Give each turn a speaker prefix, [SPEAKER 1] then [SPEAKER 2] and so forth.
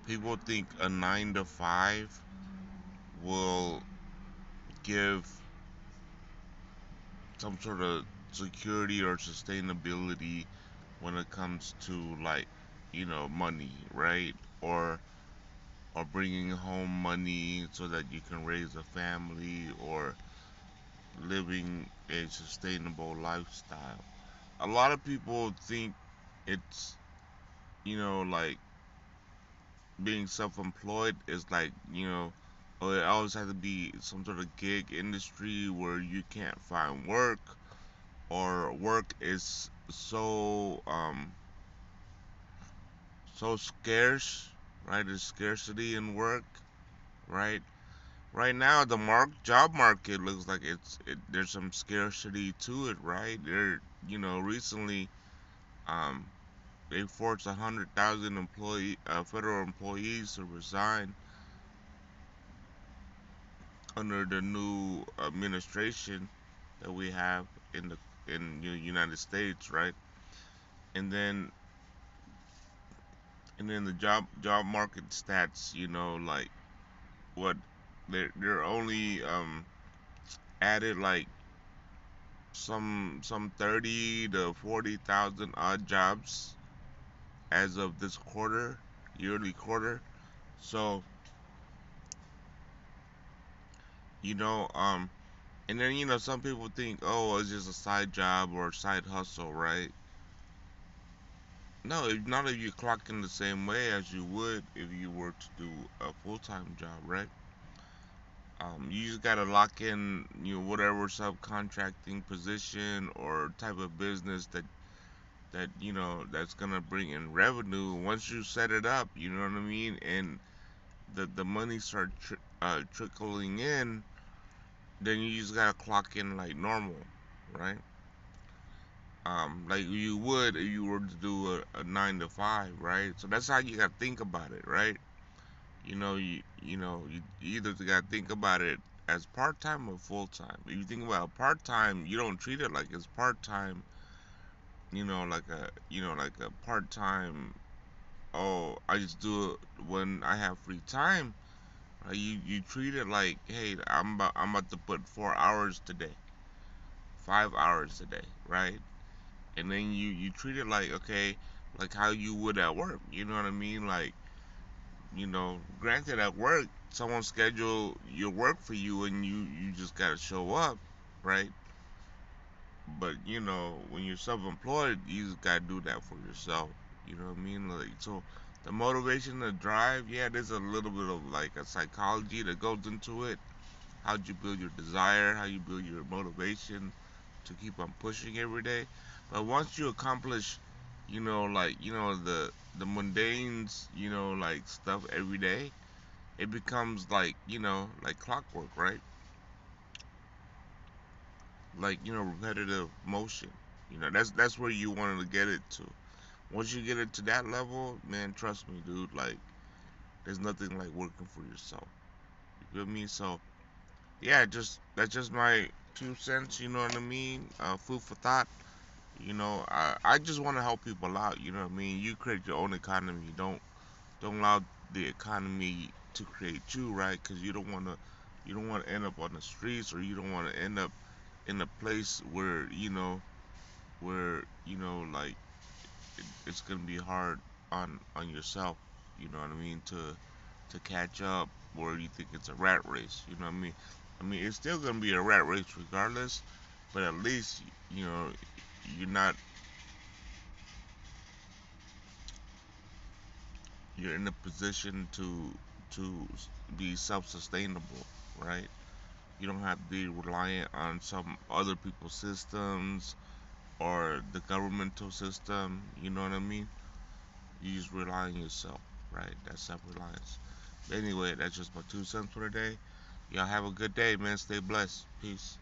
[SPEAKER 1] People think a 9 to 5 will give some sort of security or sustainability when it comes to, like, money, right? Or bringing home money so that you can raise a family, or living a sustainable lifestyle. A lot of people think it's, like, being self-employed is like, oh, it always has to be some sort of gig industry where you can't find work, or work is so scarce, right? There's scarcity in work, right? Right now, the job market looks like there's some scarcity to it, right? Recently, um, they forced 100,000 federal employees to resign under the new administration that we have in the United States, right? And then the job market stats, like, what, they're only added like some 30 to 40,000 odd jobs as of this quarter, yearly quarter. So, you know, um, and then, some people think, oh, it's just a side job or side hustle, right? No, not if you clock in the same way as you would if you were to do a full-time job, right? You just gotta lock in, whatever subcontracting position or type of business that's gonna bring in revenue. Once you set it up, you know what I mean, and the money start trickling in, then you just gotta clock in like normal, right? Like you would if you were to do a 9 to 5, right? So that's how you gotta think about it, right? You either gotta think about it as part time or full time. If you think about part time, you don't treat it like it's part time. Like a part time. Oh, I just do it when I have free time. You treat it like, hey, I'm about to put 4 hours today, 5 hours a day, right? And then you treat it like, okay, like how you would at work. You know what I mean? Like, granted, at work, someone schedule your work for you, and you just gotta show up, right? But when you're self-employed, you just gotta do that for yourself. You know what I mean? Like, so the motivation, the drive, yeah, there's a little bit of like a psychology that goes into it. How you build your desire, how you build your motivation to keep on pushing every day. But once you accomplish, like, the mundanes, like, stuff every day, it becomes like, like clockwork, right? Like, repetitive motion. That's where you wanted to get it to. Once you get it to that level, man, trust me, dude, like, there's nothing like working for yourself. You feel me? So, yeah, just that's just my 2 cents, you know what I mean? Food for thought. I just want to help people out, you know what I mean? You create your own economy. Don't allow the economy to create you, right? Because you don't want to end up on the streets, or you don't want to end up in a place where like, it's gonna be hard on yourself. You know what I mean? To catch up, or you think it's a rat race. You know what I mean? I mean, it's still gonna be a rat race regardless, but at least, you know you're not you're in a position to be self-sustainable, right? You don't have to be reliant on some other people's systems or the governmental system. You know what I mean? You just rely on yourself, right? That's self-reliance. But anyway, that's just my 2 cents for today. Y'all have a good day, man. Stay blessed. Peace.